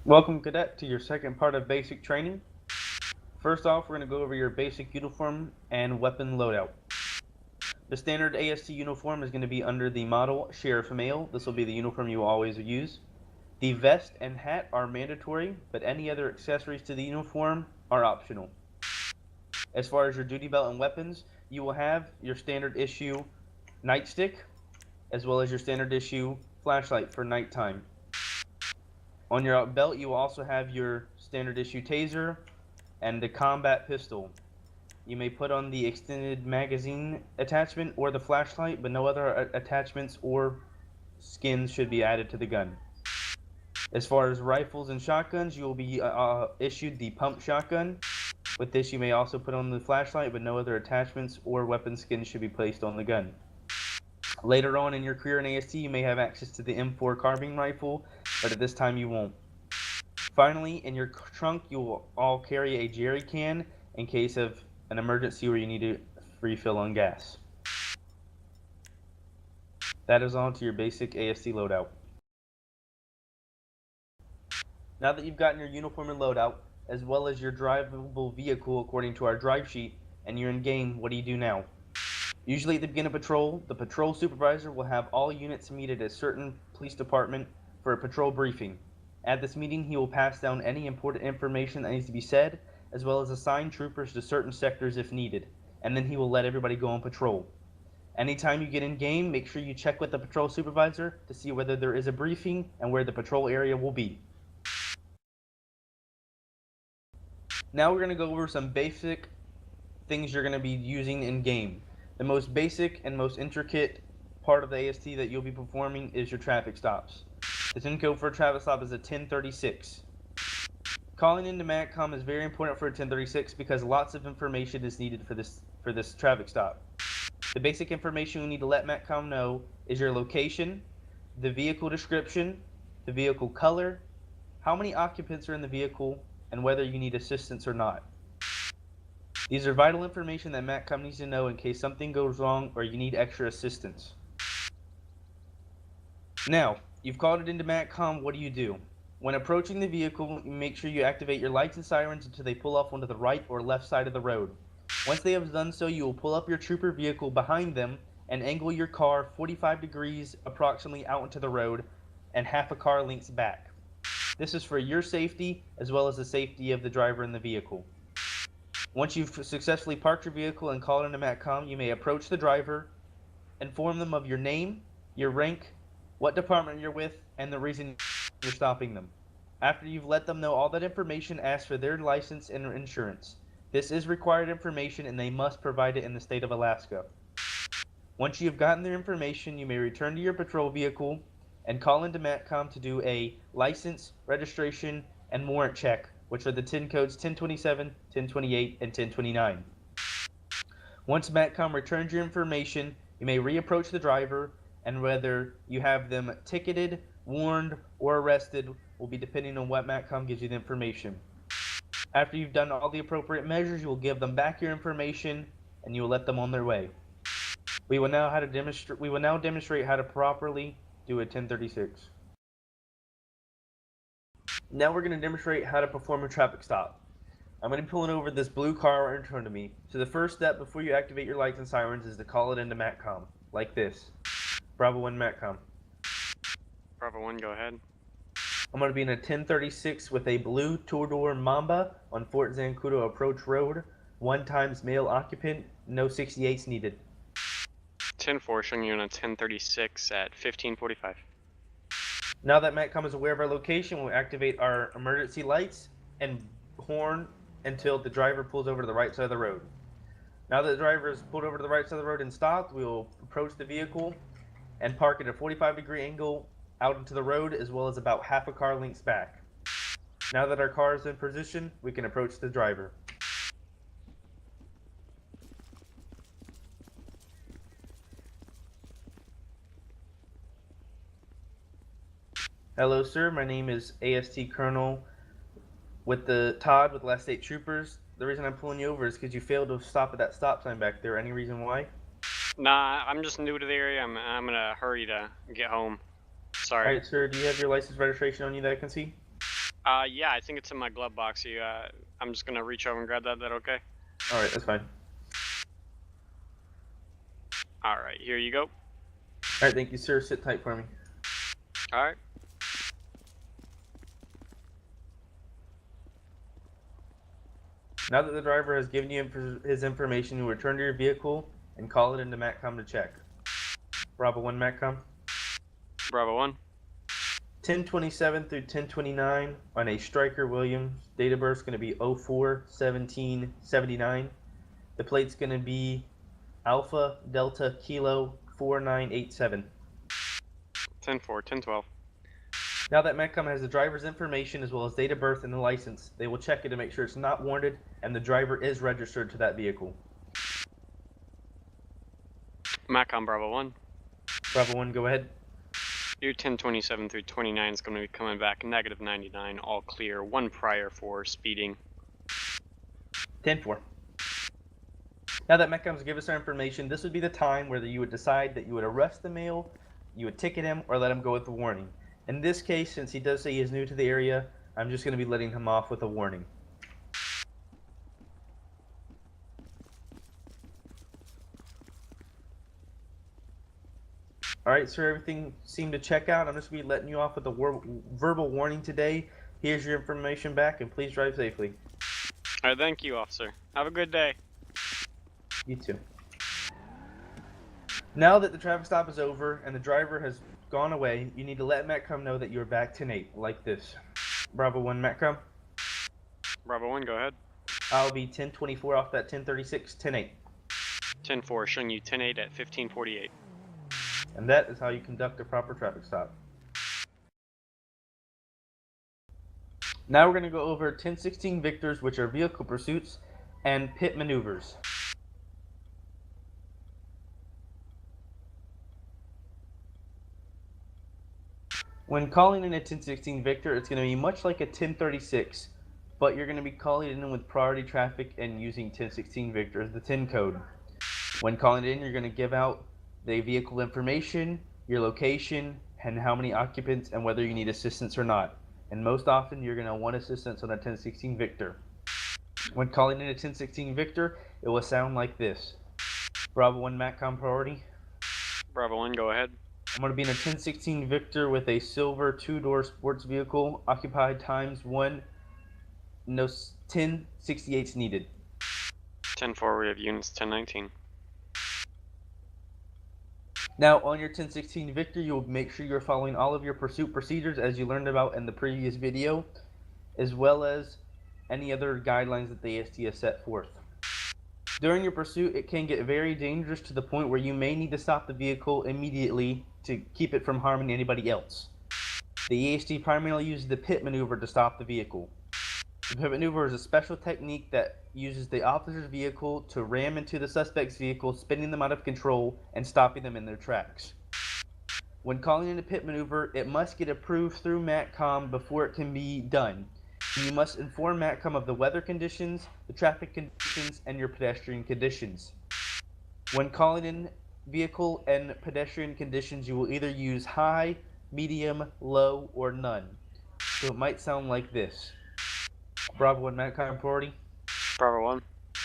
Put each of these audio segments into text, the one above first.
Welcome, Cadet, to your second part of basic training. First off, we're going to go over your basic uniform and weapon loadout. The standard AST uniform is going to be under the model Sheriff Male. This will be the uniform you will always use. The vest and hat are mandatory, but any other accessories to the uniform are optional. As far as your duty belt and weapons, you will have your standard issue nightstick, as well as your standard issue flashlight for nighttime. On your belt, you will also have your standard issue taser and the combat pistol. You may put on the extended magazine attachment or the flashlight, but no other attachments or skins should be added to the gun. As far as rifles and shotguns, you will be issued the pump shotgun. With this, you may also put on the flashlight, but no other attachments or weapon skins should be placed on the gun. Later on in your career in AST, you may have access to the M4 carbine rifle, but at this time you won't. Finally, in your trunk, you will all carry a jerry can in case of an emergency where you need to refill on gas. That is on to your basic AST loadout. Now that you've gotten your uniform and loadout, as well as your drivable vehicle according to our drive sheet, and you're in game, what do you do now? Usually at the beginning of patrol, the patrol supervisor will have all units meet at a certain police department for a patrol briefing. At this meeting, he will pass down any important information that needs to be said, as well as assign troopers to certain sectors if needed, and then he will let everybody go on patrol. Anytime you get in game, make sure you check with the patrol supervisor to see whether there is a briefing and where the patrol area will be. Now we're going to go over some basic things you're going to be using in game. The most basic and most intricate part of the AST that you'll be performing is your traffic stops. The 10 code for a traffic stop is a 1036. Calling into MATCOM is very important for a 1036 because lots of information is needed for this traffic stop. The basic information you need to let MATCOM know is your location, the vehicle description, the vehicle color, how many occupants are in the vehicle, and whether you need assistance or not. These are vital information that MATCOM needs to know in case something goes wrong or you need extra assistance. Now, you've called it into MATCOM, what do? When approaching the vehicle, you make sure you activate your lights and sirens until they pull off onto the right or left side of the road. Once they have done so, you will pull up your trooper vehicle behind them and angle your car 45 degrees approximately out into the road and half a car length back. This is for your safety as well as the safety of the driver in the vehicle. Once you've successfully parked your vehicle and called into MATCOM, you may approach the driver, inform them of your name, your rank, what department you're with, and the reason you're stopping them. After you've let them know all that information, ask for their license and insurance. This is required information and they must provide it in the state of Alaska. Once you've gotten their information, you may return to your patrol vehicle and call into MATCOM to do a license, registration, and warrant check, which are the 10 codes 1027, 1028, and 1029. Once MATCOM returns your information, you may reapproach the driver, and whether you have them ticketed, warned, or arrested will be depending on what MATCOM gives you the information. After you've done all the appropriate measures, you will give them back your information, and you will let them on their way. We will now demonstrate how to properly do a 1036. Now we're going to demonstrate how to perform a traffic stop. I'm going to be pulling over this blue car in front of me. So the first step before you activate your lights and sirens is to call it into MATCOM, like this. Bravo 1 MATCOM. Bravo 1, go ahead. I'm going to be in a 1036 with a blue two-door Mamba on Fort Zancudo Approach Road. 1 times male occupant, no 68s needed. 10-4 showing you on a 1036 at 1545. Now that MATCOM is aware of our location, we'll activate our emergency lights and horn until the driver pulls over to the right side of the road. Now that the driver has pulled over to the right side of the road and stopped, we will approach the vehicle and park at a 45-degree angle out into the road, as well as about half a car length back. Now that our car is in position, we can approach the driver. Hello, sir. My name is AST Colonel Todd with Last State Troopers. The reason I'm pulling you over is because you failed to stop at that stop sign back there. Any reason why? Nah, I'm just new to the area. I'm gonna hurry to get home. Sorry. Alright, sir. Do you have your license registration on you that I can see? Yeah, I think it's in my glove box. I'm just gonna reach over and grab that. That okay? All right, that's fine. All right, here you go. All right, thank you, sir. Sit tight for me. All right. Now that the driver has given you his information, you return to your vehicle and call it into MATCOM to check. Bravo 1 MATCOM. Bravo 1. 1027 through 1029 on a Stryker Williams. Date of birth is going to be 04/17/79. The plate's going to be Alpha Delta Kilo 4987. 10-4, 10-12. Now that MATCOM has the driver's information as well as date of birth and the license, they will check it to make sure it's not warranted and the driver is registered to that vehicle. MATCOM Bravo 1. Bravo 1, go ahead. Your 1027 through 29 is going to be coming back negative 99, all clear. One prior for speeding. 10-4. Now that MATCOM's give us our information, this would be the time where you would decide that you would arrest the male, you would ticket him, or let him go with a warning. In this case, since he does say he is new to the area, I'm just going to be letting him off with a warning. Alright, sir, everything seemed to check out. I'm just going to be letting you off with a verbal warning today. Here's your information back, and please drive safely. All right, thank you, officer. Have a good day. You too. Now that the traffic stop is over and the driver has gone away, you need to let MATCOM know that you're back 10-8, like this. Bravo 1 MATCOM. Bravo 1, go ahead. I'll be 1024 off that 1036, 10-8. 10-4, showing you 10-8 at 1548. And that is how you conduct a proper traffic stop. Now we're going to go over 1016 Victors, which are vehicle pursuits, and pit maneuvers. When calling in a 1016 Victor, it's going to be much like a 1036, but you're going to be calling in with priority traffic and using 1016 Victor as the 10 code. When calling in, you're going to give out the vehicle information, your location, and how many occupants, and whether you need assistance or not. And most often, you're going to want assistance on a 1016 Victor. When calling in a 1016 Victor, it will sound like this. Bravo 1 MATCOM priority. Bravo 1, go ahead. I'm going to be in a 1016 Victor with a silver two-door sports vehicle, occupied times 1, no 1068s needed. 10-4, we have units 1019. Now, on your 1016 Victor, you'll make sure you're following all of your pursuit procedures as you learned about in the previous video, as well as any other guidelines that the AST has set forth. During your pursuit, it can get very dangerous to the point where you may need to stop the vehicle immediately to keep it from harming anybody else. The AST primarily uses the pit maneuver to stop the vehicle. The pit maneuver is a special technique that uses the officer's vehicle to ram into the suspect's vehicle, spinning them out of control and stopping them in their tracks. When calling in a pit maneuver, it must get approved through MATCOM before it can be done. You must inform MATCOM of the weather conditions, the traffic conditions, and your pedestrian conditions. When calling in vehicle and pedestrian conditions, you will either use high, medium, low, or none. So it might sound like this. Bravo 1 MATCOM priority. Bravo 1.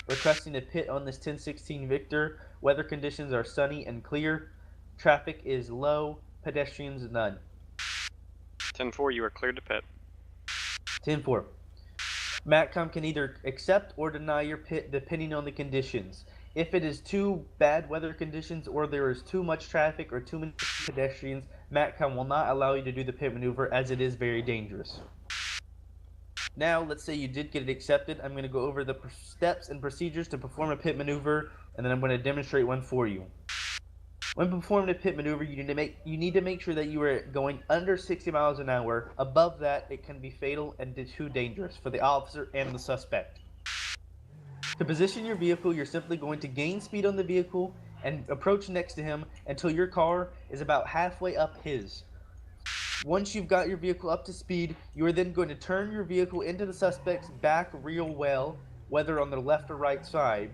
Requesting a pit on this 1016 Victor. Weather conditions are sunny and clear. Traffic is low. Pedestrians none. 10-4, you are cleared to pit. 10-4. MATCOM can either accept or deny your pit depending on the conditions. If it is too bad weather conditions or there is too much traffic or too many pedestrians, MATCOM will not allow you to do the pit maneuver as it is very dangerous. Now, let's say you did get it accepted. I'm going to go over the steps and procedures to perform a pit maneuver, and then I'm going to demonstrate one for you. When performing a pit maneuver, you need to make sure that you are going under 60 miles an hour. Above that, it can be fatal and too dangerous for the officer and the suspect. To position your vehicle, you're simply going to gain speed on the vehicle and approach next to him until your car is about halfway up his. Once you've got your vehicle up to speed, you are then going to turn your vehicle into the suspect's back real well, whether on the left or right side,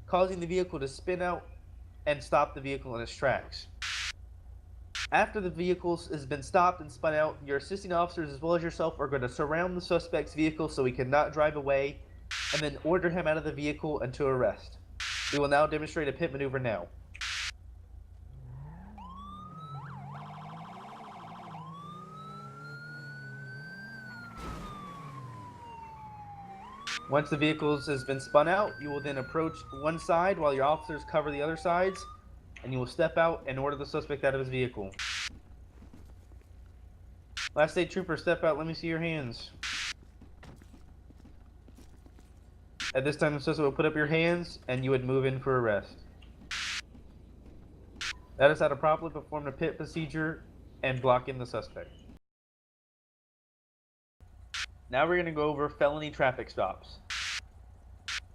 causing the vehicle to spin out and stop the vehicle in its tracks. After the vehicle has been stopped and spun out, your assisting officers as well as yourself are going to surround the suspect's vehicle so he cannot drive away, and then order him out of the vehicle until arrest. We will now demonstrate a pit maneuver now. Once the vehicle has been spun out, you will then approach one side while your officers cover the other sides, and you will step out and order the suspect out of his vehicle. Last state trooper, step out. Let me see your hands. At this time, the suspect will put up your hands, and you would move in for arrest. That is how to properly perform the pit procedure and block in the suspect. Now we're going to go over felony traffic stops.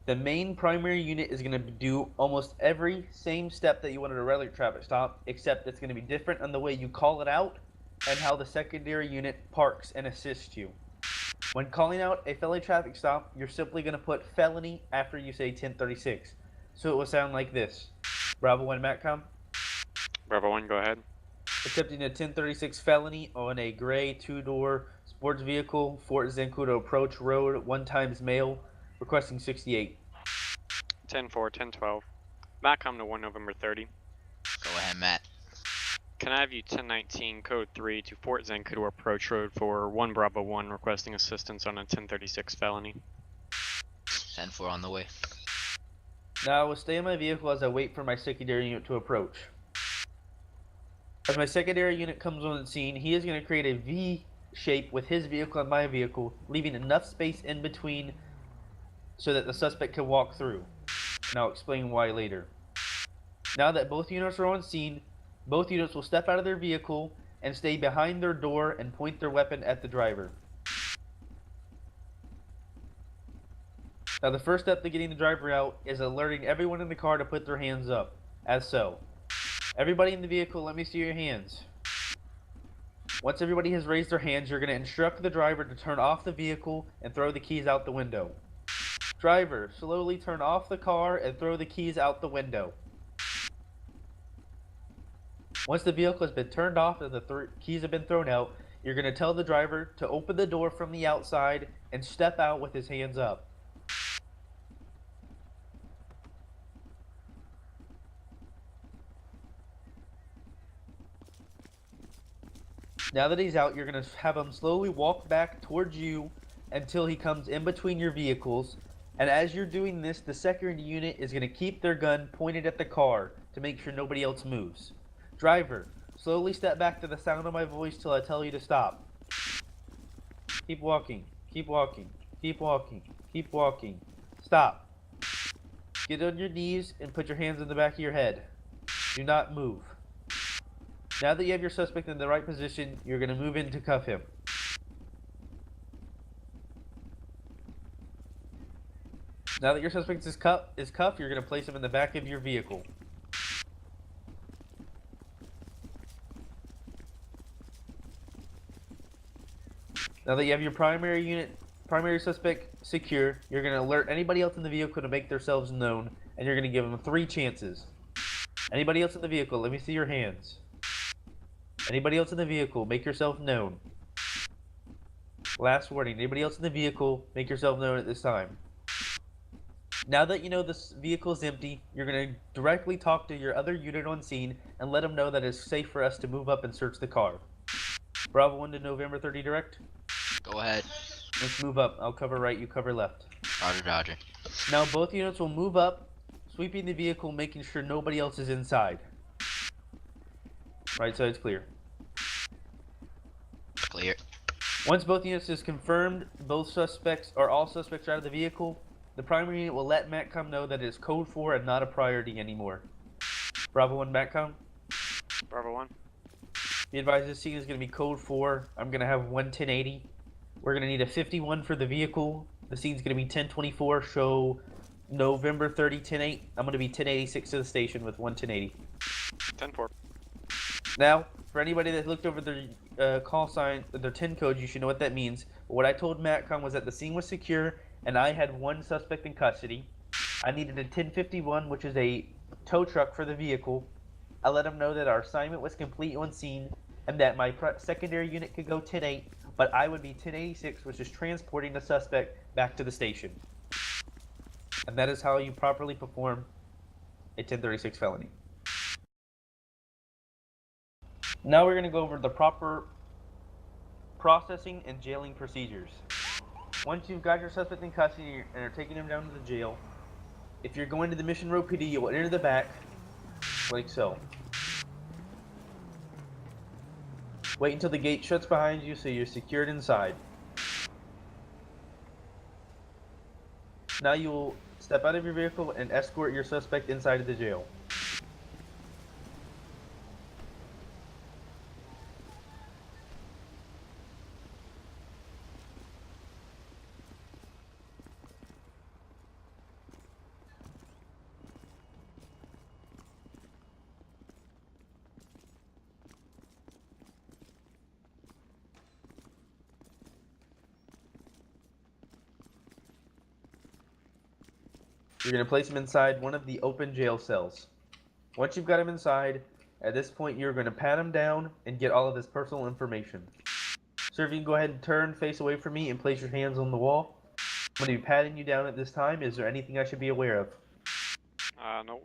The main primary unit is going to do almost every same step that you would at a regular traffic stop, except it's going to be different on the way you call it out and how the secondary unit parks and assists you. When calling out a felony traffic stop, you're simply going to put felony after you say 1036. So it will sound like this. Bravo 1 Matcom. Bravo 1, go ahead. Attempting a 1036 felony on a gray two-door sports vehicle, Fort Zancudo Approach Road, 1 male, requesting 68. 10-4, 10-12. Matcom to 1 November 30. Go ahead, Matt. Can I have you 1019 code 3 to Fort Zancudo Approach Road for 1 Bravo 1 requesting assistance on a 1036 felony? 10-4 on the way. Now I will stay in my vehicle as I wait for my secondary unit to approach. As my secondary unit comes on the scene, he is going to create a V shape with his vehicle and my vehicle, leaving enough space in between so that the suspect can walk through. And I'll explain why later. Now that both units are on scene, both units will step out of their vehicle and stay behind their door and point their weapon at the driver. Now the first step to getting the driver out is alerting everyone in the car to put their hands up, as so. Everybody in the vehicle, let me see your hands. Once everybody has raised their hands, you're going to instruct the driver to turn off the vehicle and throw the keys out the window. Driver, slowly turn off the car and throw the keys out the window. Once the vehicle has been turned off and the keys have been thrown out, you're going to tell the driver to open the door from the outside and step out with his hands up. Now that he's out, you're going to have him slowly walk back towards you until he comes in between your vehicles. And as you're doing this, the second unit is going to keep their gun pointed at the car to make sure nobody else moves. Driver, slowly step back to the sound of my voice till I tell you to stop. Keep walking, keep walking, keep walking, keep walking. Stop. Get on your knees and put your hands in the back of your head. Do not move. Now that you have your suspect in the right position, you're going to move in to cuff him. Now that your suspect is cuffed, you're going to place him in the back of your vehicle. Now that you have your primary suspect secure, you're going to alert anybody else in the vehicle to make themselves known, and you're going to give them 3 chances. Anybody else in the vehicle, let me see your hands. Anybody else in the vehicle, make yourself known. Last warning, anybody else in the vehicle, make yourself known at this time. Now that you know this vehicle is empty, you're going to directly talk to your other unit on scene and let them know that it's safe for us to move up and search the car. Bravo 1 to November 30 direct. Go ahead. Let's move up. I'll cover right, you cover left. Roger. Now both units will move up, sweeping the vehicle, making sure nobody else is inside. Right side's clear. Clear. Once both units is confirmed, all suspects are out of the vehicle, the primary unit will let MATCOM know that it is code 4 and not a priority anymore. Bravo 1 MATCOM. Bravo 1. Be advised this scene is going to be code 4. I'm going to have 1080. We're going to need a 51 for the vehicle. The scene's going to be 1024, show November 30, 10-8. I'm going to be 1086 to the station with 1080. 10-4. Now, for anybody that looked over their call sign, their 10 code, you should know what that means. But what I told MATCOM was that the scene was secure, and I had 1 suspect in custody. I needed a 1051, which is a tow truck for the vehicle. I let him know that our assignment was complete on scene and that my secondary unit could go 10-8, but I would be 1086, which is transporting the suspect back to the station. And that is how you properly perform a 1036 felony. Now we're going to go over the proper processing and jailing procedures. Once you've got your suspect in custody and are taking him down to the jail, if you're going to the Mission Road PD, you will enter the back, like so. Wait until the gate shuts behind you so you're secured inside. Now you will step out of your vehicle and escort your suspect inside of the jail. You're going to place him inside one of the open jail cells. Once you've got him inside, at this point you're going to pat him down and get all of his personal information. Sir, if you can go ahead and turn, face away from me, and place your hands on the wall. I'm going to be patting you down at this time. Is there anything I should be aware of? No.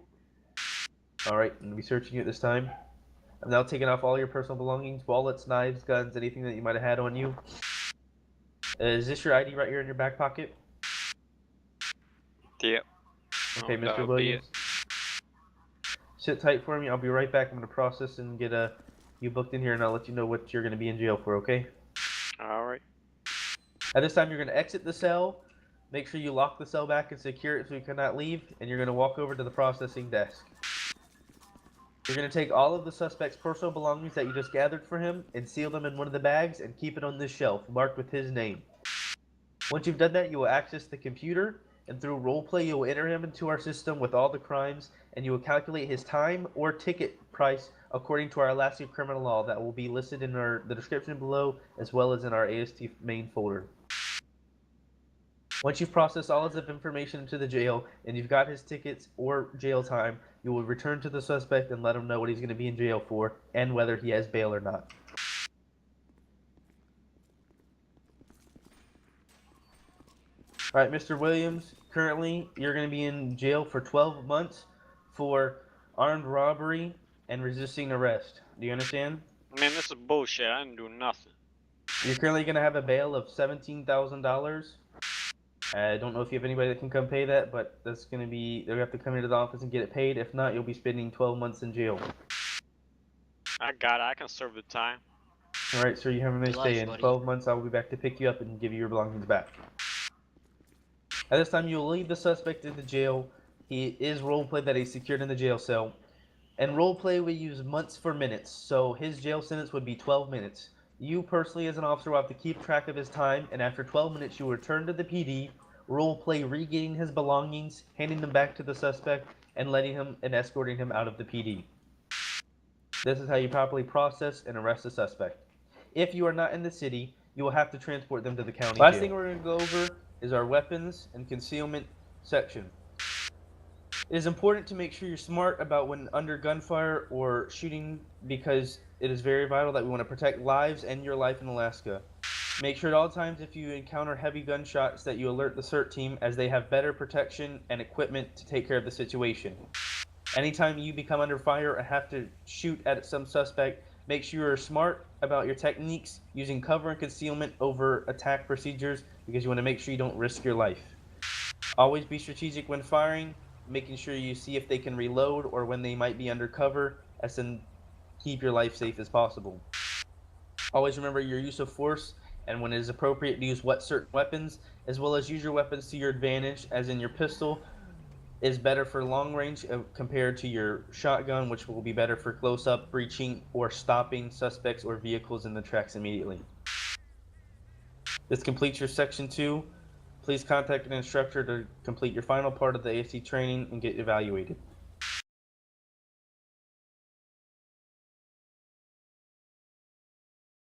Alright, I'm going to be searching you at this time. I'm now taking off all your personal belongings, wallets, knives, guns, anything that you might have had on you. Is this your ID right here in your back pocket? Yep. Okay, Oh, Mr. that'll be Williams. Sit tight for me. I'll be right back. I'm going to process and get you booked in here, and I'll let you know what you're going to be in jail for, okay? Alright. At this time, you're going to exit the cell. Make sure you lock the cell back and secure it so you cannot leave, and you're going to walk over to the processing desk. You're going to take all of the suspect's personal belongings that you just gathered for him and seal them in one of the bags and keep it on this shelf, marked with his name. Once you've done that, you will access the computer, and through roleplay, you will enter him into our system with all the crimes, and you will calculate his time or ticket price according to our Alaska criminal law that will be listed in the description below, as well as in our AST main folder. Once you've processed all of the information into the jail and you've got his tickets or jail time, you will return to the suspect and let him know what he's going to be in jail for and whether he has bail or not. Alright, Mr. Williams, currently you're going to be in jail for 12 months for armed robbery and resisting arrest. Do you understand? Man, this is bullshit. I didn't do nothing. You're currently going to have a bail of $17,000. I don't know if you have anybody that can come pay that, but that's going to be, they'll have to come into the office and get it paid. If not, you'll be spending 12 months in jail. I got it. I can serve the time. Alright, sir, you have a nice Good day. life, In buddy. 12 months, I will be back to pick you up and give you your belongings back. At this time, you will leave the suspect in the jail. He is roleplay that he's secured in the jail cell. And roleplay, we use months for minutes, so his jail sentence would be 12 minutes. You personally, as an officer, will have to keep track of his time, and after 12 minutes, you will return to the PD, roleplay regaining his belongings, handing them back to the suspect, and letting him and escorting him out of the PD. This is how you properly process and arrest a suspect. If you are not in the city, you will have to transport them to the county jail. Last thing we're going to go over is our weapons and concealment section. It is important to make sure you're smart about when under gunfire or shooting, because it is very vital that we want to protect lives and your life in Alaska. Make sure at all times if you encounter heavy gunshots that you alert the CERT team, as they have better protection and equipment to take care of the situation. Anytime you become under fire or have to shoot at some suspect, make sure you're smart about your techniques using cover and concealment over attack procedures, because you want to make sure you don't risk your life. Always be strategic when firing, making sure you see if they can reload or when they might be under cover, as in keep your life safe as possible. Always remember your use of force and when it is appropriate to use certain weapons, as well as use your weapons to your advantage, as in your pistol is better for long range compared to your shotgun, which will be better for close up, breaching, or stopping suspects or vehicles in the tracks immediately. This completes your section 2. Please contact an instructor to complete your final part of the AST training and get evaluated.